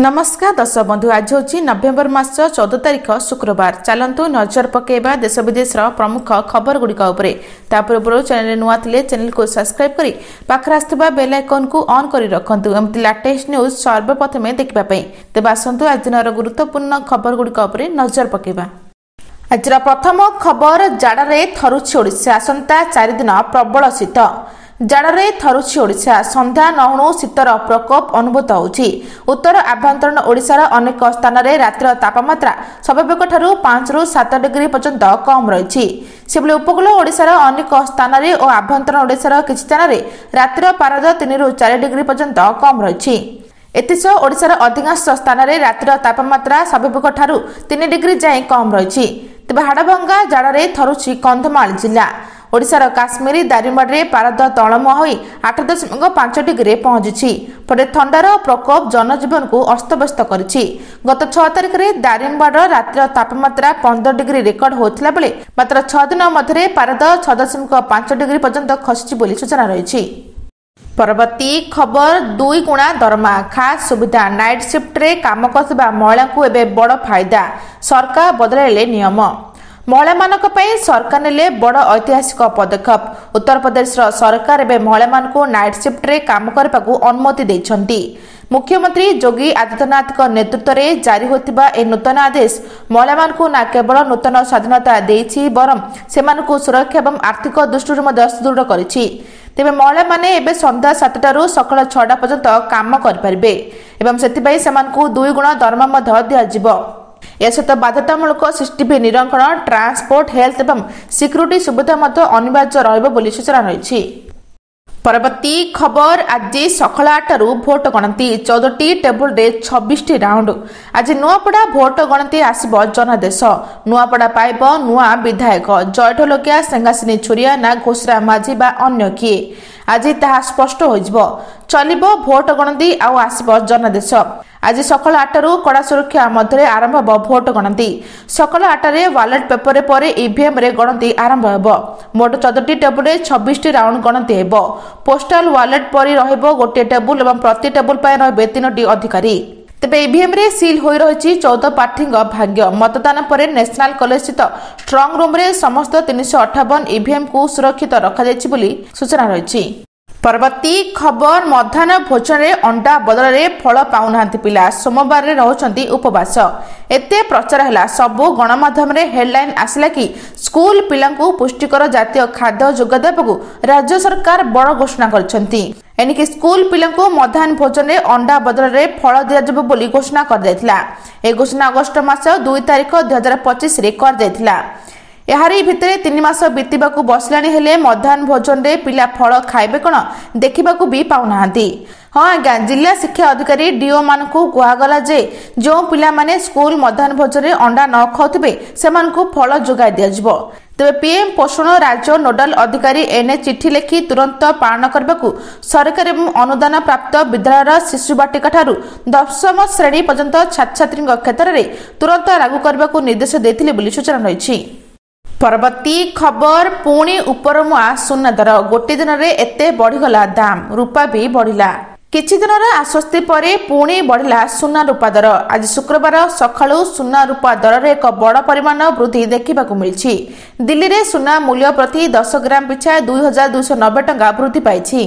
नमस्कार दर्शक बंधु आज हूँ नवेम्बर मास 14 तारिख शुक्रवार। चलतु नजर पकेबा देश विदेश प्रमुख खबर गुड़िक पूर्व चैनल नुआ थे चैनल को सब्सक्राइब करी पाखरे आसुवा बेल आइकन को ऑन करी रखंतु एमती लेटेस्ट न्यूज सर्वप्रथमे देखा तेज आसतु आज दिन गुरुत्वपूर्ण खबर गुड़िक नजर पकेबा। आज प्रथम खबर जाड़े थरुछि ओडिशा आसंता 4 दिन प्रबल शीत। जाड़े थरुछि ओडिशा संध्या नहुणु शीतर प्रकोप अनुभूत होउछि। उत्तर आभ्यंतरण ओडिशार अनेक स्थान में रातिर तापमात्रा स्वाभाविक ठारू 5 रु 7 डिग्री पर्यंत कम रही। सेबले उपकूल ओडिशार अनेक स्थान में और आभ्यंतरण ओडिशार किछि स्थान में रातिर पारद 3 रु 4 डिग्री पर्यंत कम रही। एतिसह ओडिशार अधिकांश स्थान में रातिर तापमात्रा स्वाभाविक ठारू 3 डिग्री जाए कम रही। तेबे हाड़भंगा जाड़े थरुछि कंधमाल जिला। ओडिशार काश्मीरी दारिंबाड़ी पारद तलमुआ हो 8.5 डिग्री पहुंची फले थंडार प्रकोप जनजीवन को अस्तव्यस्त करिछि। गत 6 तारिख में दारिंबाड़ रातिर तापमात्रा 15 डिग्री रेकर्ड होता बेले मात्र 6 दिन मध्य पारद 6.5 डिग्री पर्यंत खसी बोली सूचना रही। परवर्ती खबर 2 गुणा दरमा खास सुविधा नाइट शिफ्ट रे काम करथिबा महिला को एबे बड़ फायदा। सरकार बदलाइले नियम। महिला मानक पई सरकार नेले बड़ ऐतिहासिक पदक्षेप। उत्तर प्रदेश सरकार एबे महिला मान को नाइट शिफ्ट रे काम करबा को अनुमति दैछंती। मुख्यमंत्री योगी आदित्यनाथ नेतृत्व में जारी होतिबा ए नूतन आदेश महिला मान को न केवल नूतन स्वाधीनता देछि बरम सेमानकु सुरक्षा एवं आर्थिक दृष्टि सुदृढ़ करिछि। तेबे महिला माने एबे संध्या 7 रु सकाळ 6 पर्यंत काम कर परिबे एवं सेतिबाई सेमानकु 2 गुणा दरमा मध्य दिया जिवो। या सहित बाध्यतामूलक सीसीटीवी निरीक्षण ट्रांसपोर्ट हेल्थ एवं सिक्यूरिटी सुविधा मध्य अनिवार्य रहिबो बोली सूचना रही। परवर्ती खबर आज सकाळ 8 रु भोट गणति 14टी टेबुल रे 26टी राउंड। आज नुआपड़ा भोट गणति आसीबो जनादेश। नुआपड़ा पाइब नुआ विधायक जयढोलकिया सेंगासिनी छुरिया ना घोषरा माझी बा अन्य किए आज ताहा स्पष्ट होइजबो। चलिबो भोट गणति आउ आसीबो जनादेश। आज सकाळ 8 रु कड़ा सुरक्षा मध्य आरंभ हो भोट गणति। सकाळ 8 रे वालेट पेपर पर ईवीएम रे गणति आरंभ हो। मोट 14टी टेबुल रे 26टी राउंड गणति हेबो। पोस्टल वालेट परि रहइबो गोटे टेबुल एवं प्रति टेबुल पय रहबे 3टी अधिकारी। तेबे ईवीएम रे सील होई रहिछि 14 प्रार्थी भाग्य। मतदान पर नेशनल कॉलेज स्थित स्ट्रांग रूम रे समस्त 358 ईवीएम को सुरक्षित रखा जायछि बोली सूचना रहिछि। परवर्ती खबर मध्याह्न भोजन रे अंडा बदल रे फल पाउनांती पिला सोमवार रे रहउछंती उपवास। एते प्रचार हैला सबो गणमाध्यम रे हेडलाइन आसिला कि स्कूल पिलांकु पुष्टिकर जातीय खाद्य जोगा देबकु राज्य सरकार बड़ घोषणा करछंती। एनिकि स्कूल पिलांकु मध्याह्न भोजन रे अंडा बदल रे फल दिया जब बोली घोषणा कर दैथिला। ए घोषणा अगस्त मास 2 तारिख 2025 रे कर दैथिला। एहारी भितरे 3 मास बीतबाकू बसलानी हेले मध्याह्न भोजन रे पिला फल खाइबे कोन देखिबाकू भी पाउनाहांती। हाँ आज्ञा जिला शिक्षा अधिकारी डीओ मानकू कुहागला जे जो पिला माने स्कूल मध्याह्न भोजन रे अंडा न खाउथिबे सेमानकू फल जोगाई दिया जिवो। तेबे पीएम पोषण राज्य नोडल अधिकारी एने चिठी लेखि तुरंत पालन करबाकू सरकार एवं अनुदान प्राप्त विद्यालय शिशु बाटिका ठारू 10म श्रेणी पर्यंत छात्र छात्री क्षेत्र रे तुरंत लागू करबाकू निर्देश देथिले बोली सूचना रहिछि। परवर्ती खबर पुणी उपरमुआ सुना दर गोटे दिन रे एते बढ़ीगला दाम रूपा भी बढ़िला। किछि दिन आश्वस्ति परे पुणी बढ़िला सुना रूपा दर। आज शुक्रवार सकाळु सुना रूपा दर रे एक बड़ परिमाण वृद्धि देखिबाकू मिलिछि। दिल्ली रे सुना मूल्य प्रति 10 ग्राम पिछा 2290 टंका वृद्धि पाइछि।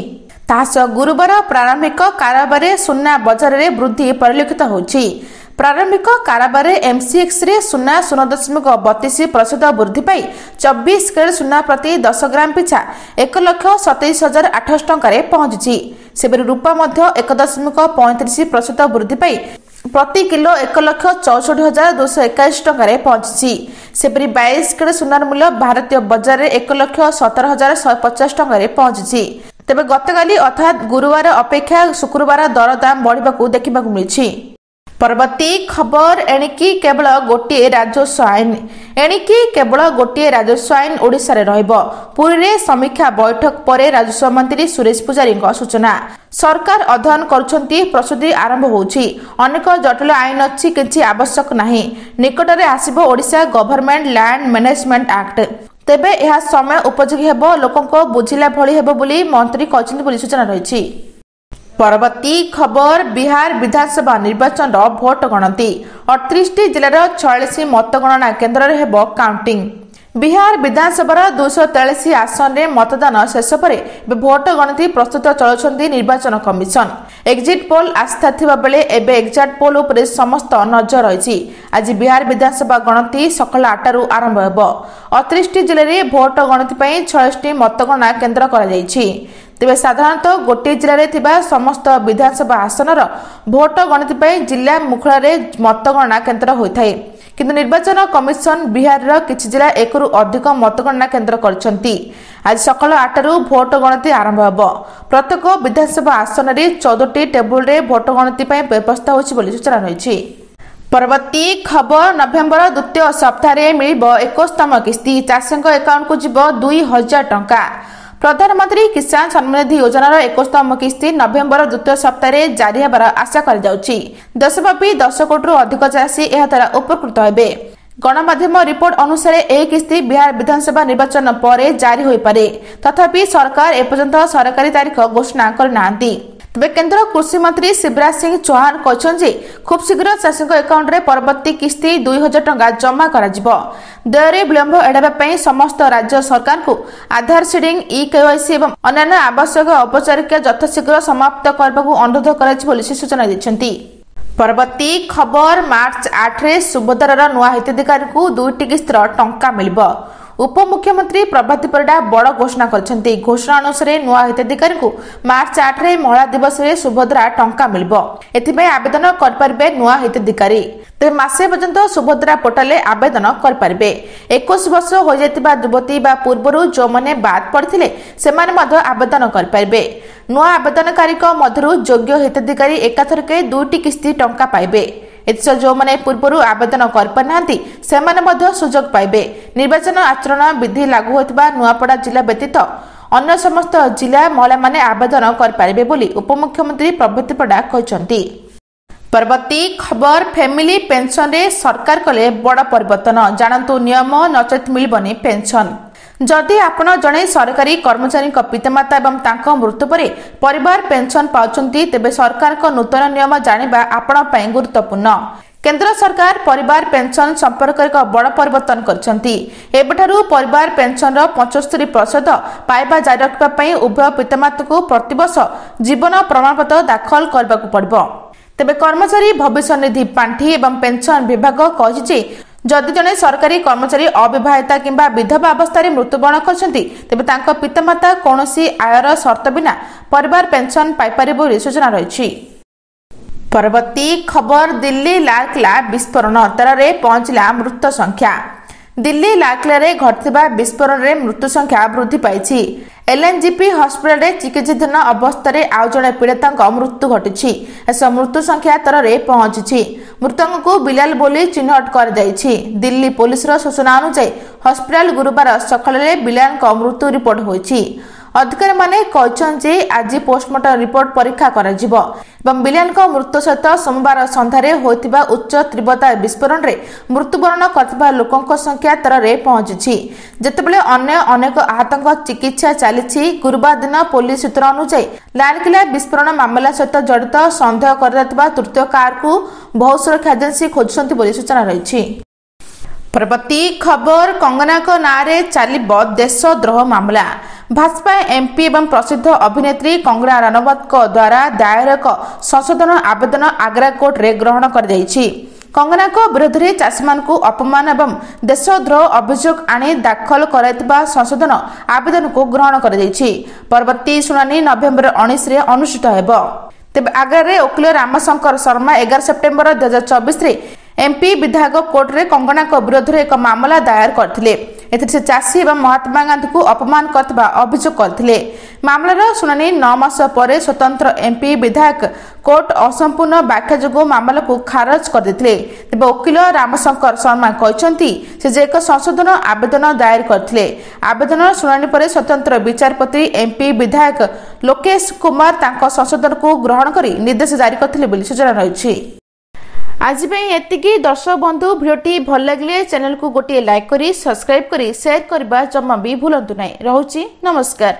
तासह गुरुवार प्रारंभिक कारोबार सुना बाजार रे वृद्धि परिलक्षित होछि। प्रारंभिक कारोबार एमसीएक्स रे सुना 0.32% वृद्धि पाई 24 कैरेट सुना प्रति 10 ग्राम पिछा 1,27,800 टंका रे पहुंची। सेबरी रूपा मध्य 1.35% वृद्धि पाई प्रति किलो 1,64,221 टंका रे पहुंची। सेबरी 22 कैरेट सुनार मूल्य भारतीय बाजार रे 1,17,150 टंका रे पहुंची। तेबे गतकाली अर्थात गुरुवार अपेक्षा शुक्रवार दर दाम बढ़िबाकू देखिबाकू मिलिछि। परवर्ती खबर एणिकी केवल गोटे राजस्व आईन। एणिकी केवल गोटे राजस्व आईन ओडिशा रे रहइबो। पुरी रे समीक्षा बैठक परे राजस्व मंत्री सुरेश पुजारी सूचना। सरकार अध्ययन करुछंती प्रस्तुति आरंभ होउछि। अनेक जटिल आईन अछि किछि आवश्यक नाही। निकटरे आसीबो Odisha government land management act. तेबे यह समय उपयोगी हेबो लोकंको बुझिला भଳି हेबो बोली मंत्री कहछंती बोली सूचना रहिछि। परवर्ती खबर बिहार विधानसभा निर्वाचन भोट गणति 38 जिलार 46 मतगणना केन्द्र में हेब काउंटिंग। बिहार विधानसभा 243 आसन में मतदान शेष पर भोट गणति प्रस्तुत चलुंट निर्वाचन कमिशन। एक्जिट पोल आस्था थिबा बेले एबे एक्जिट पोल उपरे समस्त नजर रही। आज बिहार विधानसभा गणति सकाल 8 रु आरंभ हेब। 38 जिले में भोट गणति 46 मतगणना केन्द्र कराଯାଇଛି। तेबे साधारणतः गोटे जिले में समस्त विधानसभा आसनर भोट गणति जिला मुखला मतगणना केन्द्र होता है, किंतु निर्वाचन कमिशन बिहार किछि जिला 1 रु अधिक मतगणना केन्द्र करछंती। आज सकाल 8 रु भोट गणति आरंभ हेब। प्रत्येक विधानसभा आसन में 14टी टेबुल रे भोट गणति व्यवस्था होछि बोली सूचना रही। परवर्ती खबर नवेम्बर द्वितीय सप्ताह मिल 21तम किस्ती चाषी अकाउंट को जीव 2000 टंका। प्रधानमंत्री किसान सम्मान निधि योजनार 21तम किस्ती नवेम्बर द्वितीय सप्ताह जारी होबार आशा कर देशव्यापी 10 कोटी अधिक चाषी यह द्वारा उपकृत हेबे। गणमाध्यम रिपोर्ट अनुसार यह किस्ती बिहार विधानसभा निर्वाचन पर जारी हो पारे, तथापि सरकार एपर्यंत सरकारी तारीख घोषणा करना। तेज केन्द्र कृषि मंत्री शिवराज सिंह चौहान कहते खूब शीघ्र चाषी अकाउंट में परवर्ती किस्ती 2000 टंका जमा कर दयर विलंब एड़ाई समस्त राज्य सरकार को आधार सीडिंग ई-केवाईसी और अन्य आवश्यक औपचारिक यथाशीघ्र समाप्त करने को अनुरोध कर सूचना दी। परवर्ती खबर मार्च 8 रे सुभद्रार नुआ हिताधिकारी को 2टी किस्तर टंका मिलिबो। उप मुख्यमंत्री प्रभाती परिडा बड़ घोषणा करछंती। घोषणा अनुसार नुआ हिताधिकारी को मार्च 8 रे महिला दिवस रे सुभद्रा टंका मिलिबो। एथिबे आवेदन कर परिबे नुआ हिताधिकारी। तेज मासे पर्यंत सुभद्रा पोर्टाल आवेदन कर परिबे। 21 वर्ष हो जायतिबा युवती बा पूर्वरु जो माने बाद पड़थिले सेमाने मध्य आवेदन कर परिबे। नुआ आवेदनकारी मध्यरु योग्य हिताधिकारी एकाथरके 2टी किस्ती टंका पाइबे। एथिस जो माने पूर्वरु आवेदन कर पारनांती सेमाने मध्य सुजोग पाइबे। निर्वाचन आचरण विधि लागू होतिबा नुआपड़ा जिला व्यतीत अन्य समस्त जिला महिला माने आवेदन कर पारिबे बोली उपमुख्यमंत्री प्रभाती परिडा कहचंती। परवर्ती खबर फैमिली पेंशन रे सरकार कले बड़ परिवर्तन। जानतु नियम नचेत मिलबनी पेंशन। जदि आपण जड़े सरकारी कर्मचारी पितामाता एवं तांको मृत्यु पर परिवार पेंशन पाउछंती तेबे सरकार को नूतन नियम जानिबा आपण पई गुरुत्वपूर्ण। केंद्र सरकार परिवार पेंशन संपर्क एक बड़ परिवर्तन करछंती। एबठारु परिवार पेंशन 75% पाइबा जारी रखबा पई उभय पितामाता को प्रतिवर्ष जीवन प्रमाणपत्र दाखल करबा को पड़िबो। तेबे कर्मचारी भविष्य निधि पांठी एवं पेंशन विभाग कहिछि जदि जने सरकारी कर्मचारी अविवाहिता किंबा विधवा अवस्था मृत्युवरण करछंती तेबे तांको पितामाता कोनोसी आयर शर्त बिना परिवार पेंशन पाइपारे बोली सूचना रही। परवर्ती खबर दिल्ली लालकिला विस्फोरण 13 पहुंचला मृत्यु संख्या। दिल्ली लालकिला रे घटथिबा विस्फोरण रे मृत्यु संख्या वृद्धि पाइछि। एलएनजीपी हॉस्पिटल रे चिकित्साधीन अवस्था आउ जड़े पीड़िता मृत्यु घटी। एस मृत्यु संख्या 13 पहुंची। मृतक को बिलाल बोली चिन्हट कर जाइछि। दिल्ली पुलिस सूचना अनुसार हॉस्पिटल गुरुवार सकाळ बिलाल मृत्यु रिपोर्ट होइछि। अधिकारी माने कहछन्ते आज पोस्टमार्टम रिपोर्ट परीक्षा कराजिबो एवं बिलाल मृत्यु सहित सोमवार संध्यारे होइतिबा उच्च तीव्रता विस्फोरण रे मृत्युवरण करथिबा लोकंक संख्या 13 पहुंची। जेतेबेले अन्य अनेक आहतंक चिकित्सा चलीछि। गुरुवार दिन पुलिस सूत्र अनुसार लालकिला विस्फोरण मामला सहित जड़ित संदेह करथिबा तृतीय कार को बहु सुरक्षा एजेंसी खोजछन्ती बोली सूचना रही। परवर्ती खबर कंगना को नारे चलिबो देशद्रोह मामला। भाजपा एमपी एवं प्रसिद्ध अभिनेत्री कंगना रनौत द्वारा दायर एक संशोधन आवेदन आग्रा कोर्ट रे ग्रहण कर जाइछि। कंगना को विरोध में चाषी मान को अपमान एवं देशद्रोह अभियोग आनी दाखल कराइतिबा संशोधन आवेदन को ग्रहण कर जाइछि। परवर्ती शुणानी नवेम्बर 19 रे अनुष्ठित हेबो। तेबे आग्रा रे वकील रामशंकर शर्मा 11 सेप्टेम्बर 2024 रे एमपी विधायक कोर्ट रे कंगना को विरोध में एक मामला दायर करथिले। एथिरे से चाषी एवं महात्मा गांधी को अपमान करथिबा अभियोग करथिले। मामलार शुणानी 9 मास पर स्वतंत्र एमपी विधायक कोर्ट असंपूर्ण व्याख्या जोगु मामला को खारज कर देथिले। तेबे वकील रामशंकर शर्मा कहछंती से एक संशोधन आवेदन दायर करथिले। आवेदन शुणानी पर स्वतंत्र विचारपति एमपी विधायक लोकेश कुमार तांको संशोधन को ग्रहण करी निर्देश जारी करथिले बोली सूचना रही। आज एतिकी दर्शक बंधु भिडियोटी भल लगे चैनल को गोटे लाइक करी सब्सक्राइब करी शेयर करबा जम्मा भी भूलंतु नहीं। रहुची नमस्कार।